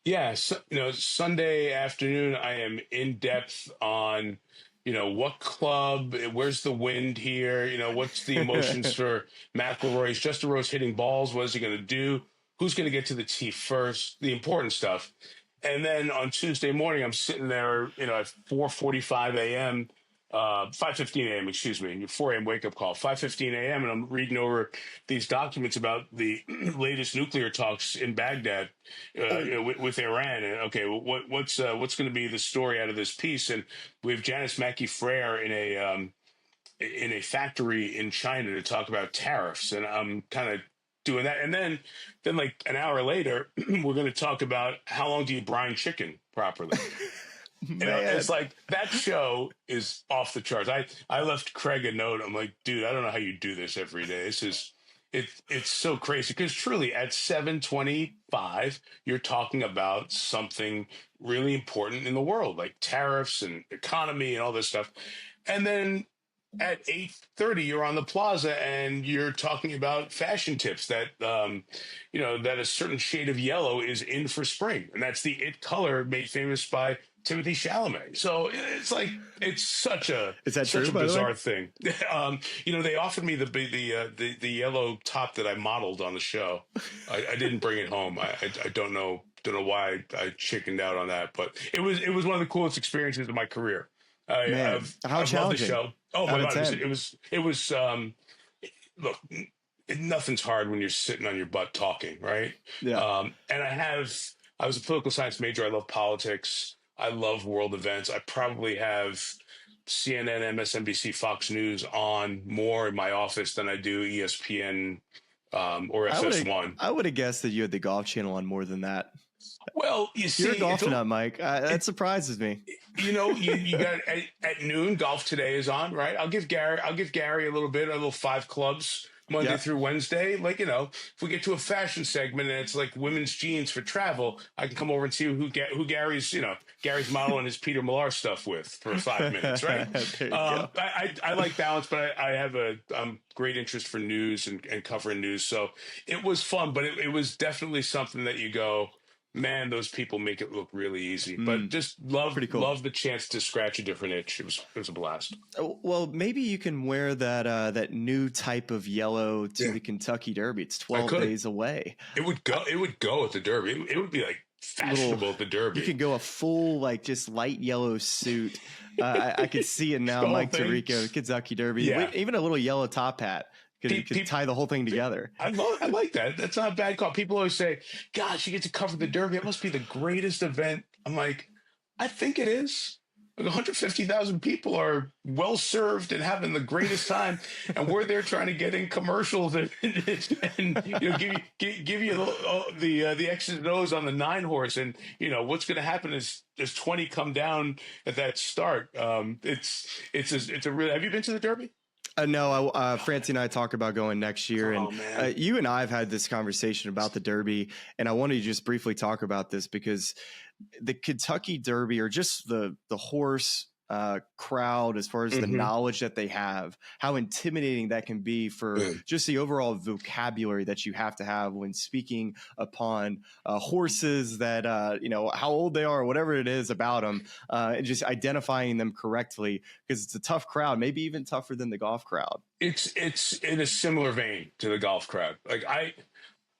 Yeah, so, Sunday afternoon, I am in depth on, what club, where's the wind here, what's the emotions for McIlroy. Is Justin Rose hitting balls? What is he going to do? Who's going to get to the tee first? The important stuff. And then on Tuesday morning, I'm sitting there, at 4:45 a.m., 5:15 a.m., excuse me, 4 a.m. wake-up call, 5:15 a.m., and I'm reading over these documents about the latest nuclear talks in Baghdad with Iran. And, okay, what's going to be the story out of this piece? And we have Janice Mackey-Frere in a factory in China to talk about tariffs, and I'm kind of doing that. And then like an hour later, we're going to talk about how long do you brine chicken properly. It's like that show is off the charts. I left Craig a note. I'm like, dude, I don't know how you do this every day. It's so crazy because truly at 7:25, you're talking about something really important in the world, like tariffs and economy and all this stuff. And then at 8:30, you're on the plaza and you're talking about fashion tips that, that a certain shade of yellow is in for spring. And that's the it color made famous by Timothy Chalamet. So it's like, it's such a bizarre thing. They offered me the yellow top that I modeled on the show. I didn't bring it home. I don't know why I chickened out on that, but it was one of the coolest experiences of my career. How challenging? The show. Oh my God. It was look, nothing's hard when you're sitting on your butt talking, right? Yeah. And I was a political science major. I love politics. I love world events. I probably have CNN, MSNBC, Fox News on more in my office than I do ESPN or FS1. I would have guessed that you had the Golf Channel on more than that. Well, you see, you're a golf nut, Mike. That surprises me. You got at noon. Golf Today is on, right? I'll give Gary a little 5 clubs Monday through Wednesday. Like, if we get to a fashion segment and it's like women's jeans for travel, I can come over and see who Gary's modeling his Peter Millar stuff with for 5 minutes, right? I like balance, but I have great interest for news and covering news. So it was fun, but it was definitely something that you go, man, those people make it look really easy, but just love the chance to scratch a different itch. It was a blast. Well, maybe you can wear that new type of yellow to the Kentucky Derby. It's 12 days away. It would go at the Derby. It would be like fashionable at the Derby. You could go a full just light yellow suit. I could see it now. Mike Tirico, Kentucky Derby, even a little yellow top hat. You could tie the whole thing together. I like that. That's not a bad call. People always say, gosh, you get to cover the Derby. It must be the greatest event. I'm like, I think it is. Like 150,000 people are well served and having the greatest time. And we're there trying to get in commercials and give you the X's and O's on the 9-horse. And, what's going to happen is there's 20 come down at that start. It's a real, have you been to the Derby? No, Francie and I talk about going next year, and you and I have had this conversation about the Derby, and I wanted to just briefly talk about this because the Kentucky Derby, or just the horse crowd, as far as the knowledge that they have, how intimidating that can be for just the overall vocabulary that you have to have when speaking upon horses that, how old they are, or whatever it is about them, and just identifying them correctly, because it's a tough crowd, maybe even tougher than the golf crowd. It's in a similar vein to the golf crowd.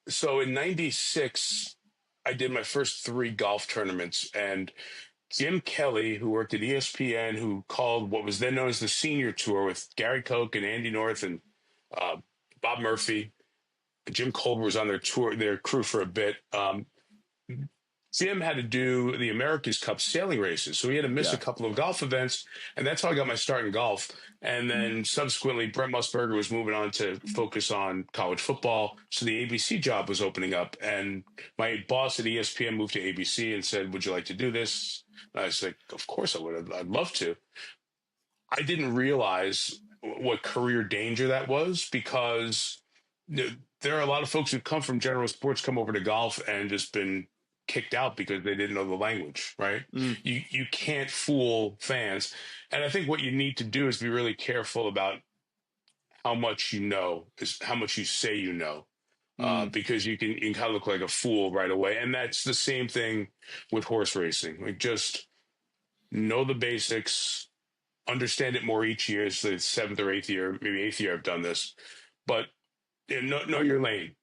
So in 96, I did my first 3 golf tournaments, and Jim Kelly, who worked at ESPN, who called what was then known as the Senior Tour with Gary Koch and Andy North and Bob Murphy. Jim Colbert was on their crew for a bit. Jim had to do the America's Cup sailing races, so he had to miss a couple of golf events, and that's how I got my start in golf. And then subsequently, Brent Musburger was moving on to focus on college football, so the ABC job was opening up. And my boss at ESPN moved to ABC and said, "Would you like to do this?" And I said, "Of course I would. I'd love to." I didn't realize what career danger that was, because there are a lot of folks who come from general sports, come over to golf and just been kicked out because they didn't know the language, right? You can't fool fans. And I think what you need to do is be really careful about how much you know, is how much you say you know, because you can kind of look like a fool right away. And that's the same thing with horse racing. Like, just know the basics, understand it more each year. So it's 7th or 8th year, maybe 8th year I've done this, but know your lane.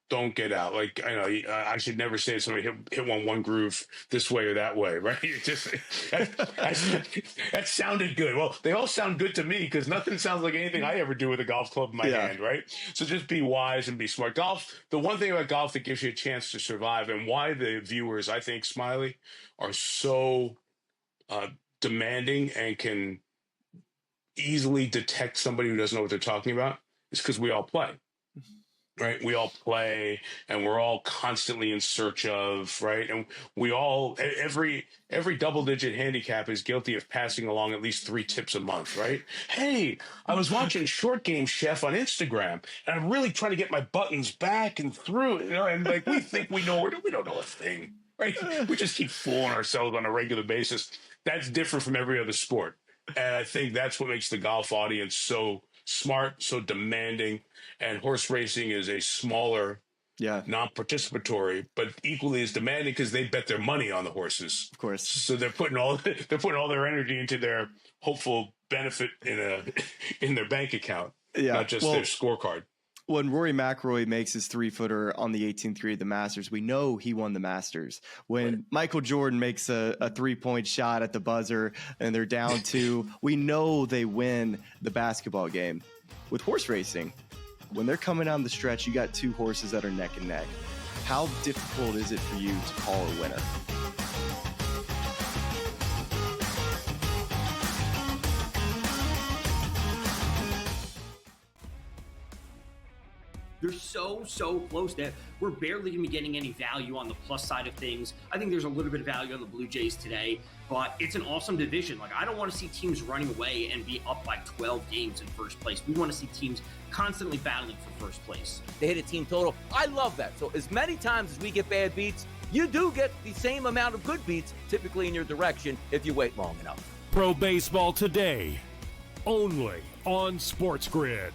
Don't get out. Like, I know I should never say somebody hit one groove this way or that way, right? It just that sounded good. Well, they all sound good to me because nothing sounds like anything I ever do with a golf club in my hand, right? So just be wise and be smart. Golf, the one thing about golf that gives you a chance to survive, and why the viewers, I think, Smylie, are so demanding and can easily detect somebody who doesn't know what they're talking about, is because we all play. Right. We all play, and we're all constantly in search of, right. And we all, every double-digit handicap is guilty of passing along at least 3 tips a month. Right. Hey, I was watching Short Game Chef on Instagram, and I'm really trying to get my buttons back and through, and like, we think we know, we don't know a thing. Right. We just keep fooling ourselves on a regular basis. That's different from every other sport. And I think that's what makes the golf audience so smart, so demanding. And horse racing is a smaller, non-participatory, but equally as demanding, because they bet their money on the horses. Of course. So they're putting all their energy into their hopeful benefit in their bank account, not just their scorecard. When Rory McIlroy makes his 3-footer on the 18th tee of the Masters, we know he won the Masters. When Michael Jordan makes a 3-point shot at the buzzer and they're down 2, we know they win the basketball game. With horse racing, when they're coming down the stretch, you got 2 horses that are neck and neck. How difficult is it for you to call a winner? They're so close that we're barely going to be getting any value on the plus side of things. I think there's a little bit of value on the Blue Jays today, but it's an awesome division. Like, I don't want to see teams running away and be up by 12 games in first place. We want to see teams constantly battling for first place. They hit a team total. I love that. So as many times as we get bad beats, you do get the same amount of good beats, typically in your direction, if you wait long enough. Pro Baseball Today, only on SportsGrid.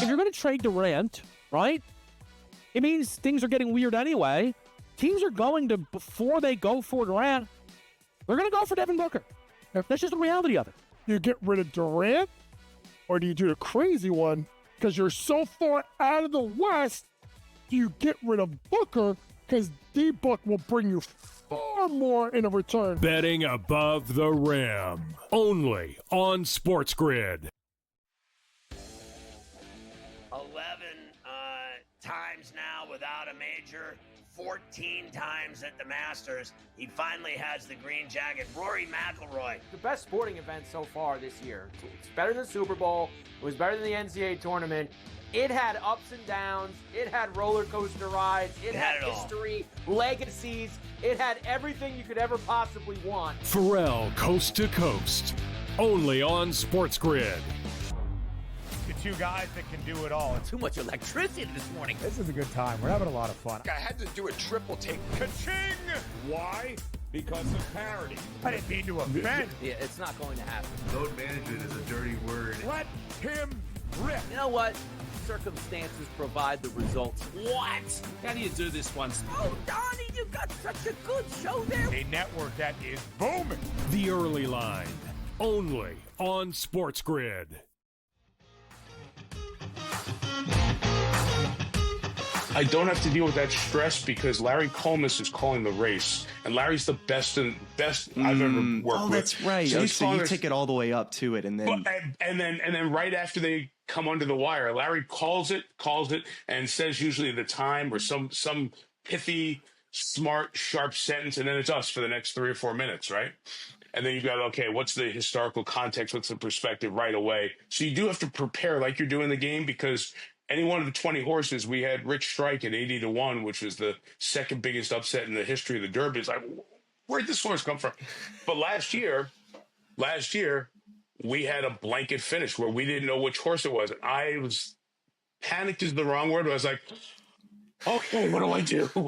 If you're going to trade Durant, right, it means things are getting weird anyway. Teams are going to, before they go for Durant, they're going to go for Devin Booker. That's just the reality of it. You get rid of Durant, or do you do the crazy one? Because you're so far out of the West, do you get rid of Booker? Because D-Book will bring you far more in a return. Betting above the rim, only on SportsGrid. 11 times now without a major, 14 times at the Masters. He finally has the green jacket. Rory McIlroy. The best sporting event so far this year. It's better than the Super Bowl. It was better than the NCAA tournament. It had ups and downs. It had roller coaster rides. It had history, legacies. It had everything you could ever possibly want. Pharrell, Coast to Coast, only on SportsGrid. Two guys that can do it all. Too much electricity this morning. This is a good time. We're having a lot of fun. I had to do a triple take. Ka-ching! Why? Because of parity. I didn't mean to offend. Yeah, it's not going to happen. Load management is a dirty word. Let him rip. You know what? Circumstances provide the results. What? How do you do this once? Oh, Donnie, you got such a good show there. A network that is booming. The Early Line, only on SportsGrid. I don't have to deal with that stress because Larry Colmus is calling the race, and Larry's the best I've ever worked with. Oh, that's right. So you take it all the way up to it, and then and then right after they come under the wire. Larry calls it, and says usually the time or some pithy, smart, sharp sentence, and then it's us for the next 3 or 4 minutes, right? And then you've got, okay, what's the historical context? What's the perspective right away? So you do have to prepare like you're doing the game, because any one of the 20 horses, we had Rich Strike at 80-1, which was the second biggest upset in the history of the Derby. It's like, where'd this horse come from? But last year, we had a blanket finish where we didn't know which horse it was. I was panicked is the wrong word. But I was like, okay, what do I do? Who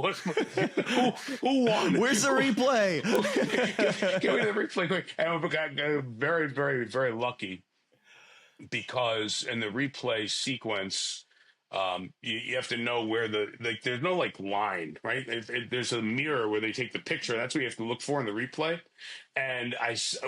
won? Where's the replay? Give me the replay quick. And we got very, very, very lucky, because in the replay sequence, you have to know where there's no line, right? There's a mirror where they take the picture. That's what you have to look for in the replay. And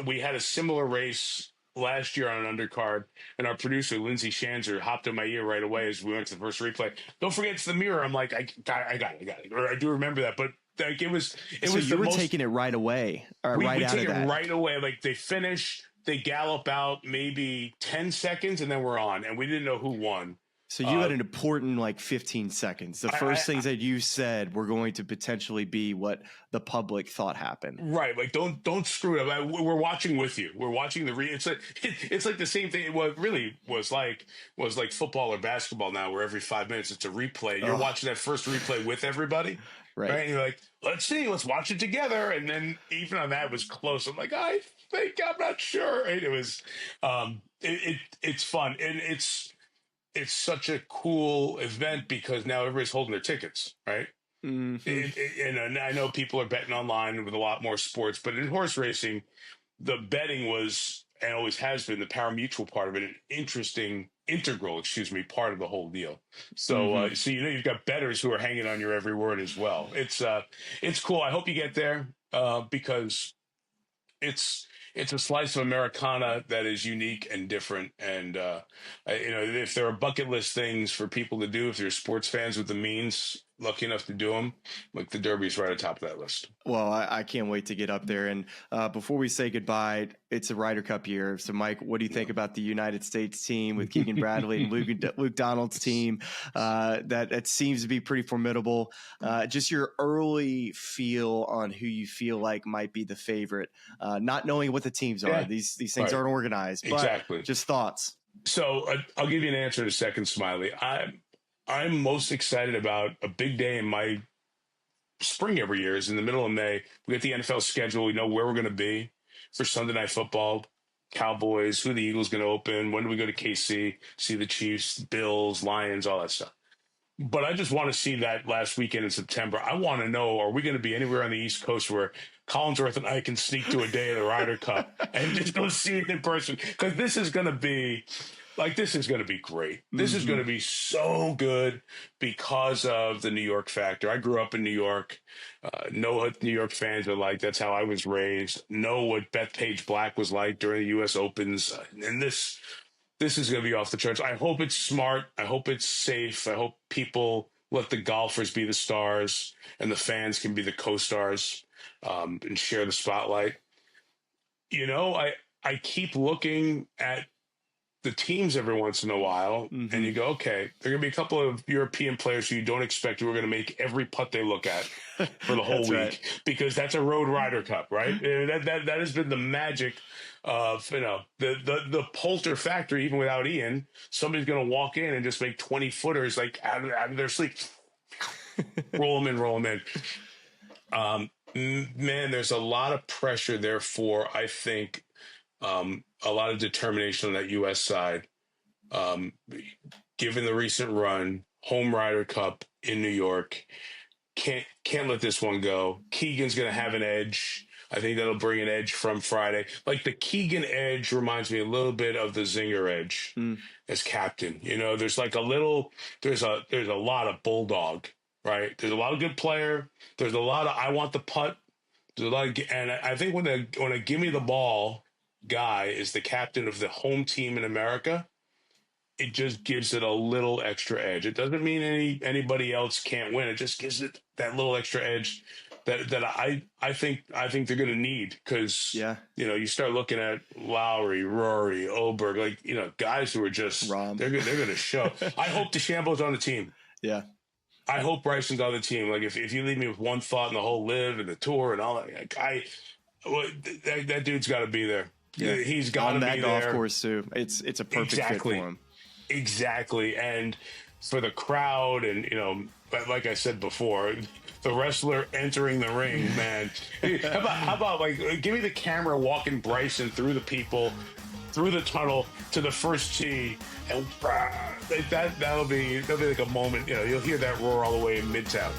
we had a similar race last year on an undercard, and our producer Lindsay Shanzer hopped in my ear right away as we went to the first replay. Don't forget it's the mirror. I'm like, I got it. Or I do remember that, but like it was. So you were taking it right away, or we out take of that. It right away. Like they finish, they gallop out maybe 10 seconds, and then we're on, and we didn't know who won. So you had an important 15 seconds. The first things that you said were going to potentially be what the public thought happened. Right. Like don't screw it up. We're watching with you. We're watching it's like the same thing. What really was like football or basketball now, where every 5 minutes it's a replay. You're watching that first replay with everybody. Right. And you're like, let's watch it together. And then even on that, it was close. I'm like, I'm not sure. And it was, it's fun. And it's such a cool event because now everybody's holding their tickets, right? Mm-hmm. And I know people are betting online with a lot more sports, but in horse racing, the betting was, and always has been, the pari-mutuel part of it, an integral part of the whole deal. So, so you've got bettors who are hanging on your every word as well. It's cool. I hope you get there because it's a slice of Americana that is unique and different. And, if there are bucket list things for people to do, if you're sports fans with the means, lucky enough to do them, like the Derby's right at the top of that list. Well, I can't wait to get up there. And before we say goodbye, it's a Ryder Cup year. So, Mike, what do you think about the United States team with Keegan Bradley and Luke Donald's team? That seems to be pretty formidable. Just your early feel on who you feel like might be the favorite, not knowing what the teams are. Yeah. These things aren't organized. But exactly. Just thoughts. So I'll give you an answer in a second, Smylie. I'm most excited about a big day in my spring every year is in the middle of May. We get the NFL schedule. We know where we're going to be for Sunday Night Football, Cowboys, who the Eagles going to open, when do we go to KC, see the Chiefs, Bills, Lions, all that stuff. But I just want to see that last weekend in September. I want to know, are we going to be anywhere on the East Coast where Collinsworth and I can sneak to a day of the Ryder Cup and just go see it in person? Because this is going to be great. This is going to be so good because of the New York factor. I grew up in New York. Know what New York fans are like. That's how I was raised. Know what Bethpage Black was like during the U.S. Opens. And this is going to be off the charts. I hope it's smart. I hope it's safe. I hope people let the golfers be the stars and the fans can be the co-stars and share the spotlight. I keep looking at the teams every once in a while, and you go, okay, there are going to be a couple of European players who you don't expect who are going to make every putt they look at for the whole week, right. Because that's a road Ryder Cup, right? That has been the magic of, the Poulter factor. Even without Ian, somebody's going to walk in and just make 20 footers like out of their sleep, roll them in. Man, there's a lot of pressure. Therefore, I think. A lot of determination on that U.S. side. Given the recent run, home Ryder Cup in New York, can't let this one go. Keegan's going to have an edge. I think that'll bring an edge from Friday. Like the Keegan edge reminds me a little bit of the Zinger edge as captain. There's like there's a lot of bulldog, right? There's a lot of good player. There's a lot of I want the putt. There's a lot of, and I think when a give me the ball guy is the captain of the home team in America, it just gives it a little extra edge. It doesn't mean anybody else can't win. It just gives it that little extra edge that I think they're going to need, because you start looking at Lowry, Rory, Oberg, like guys who are just they're going to show. I hope DeChambeau's on the team. Yeah. I hope Bryson's on the team. Like if you leave me with one thought in the whole live and the tour and all that, that dude's got to be there. Yeah. He's got to be there. On that golf course too. It's a perfect fit for him. Exactly. And for the crowd, and like I said before, the wrestler entering the ring, man. How about like give me the camera walking Bryson through the people, through the tunnel to the first tee, and that'll be like a moment. You'll hear that roar all the way in Midtown.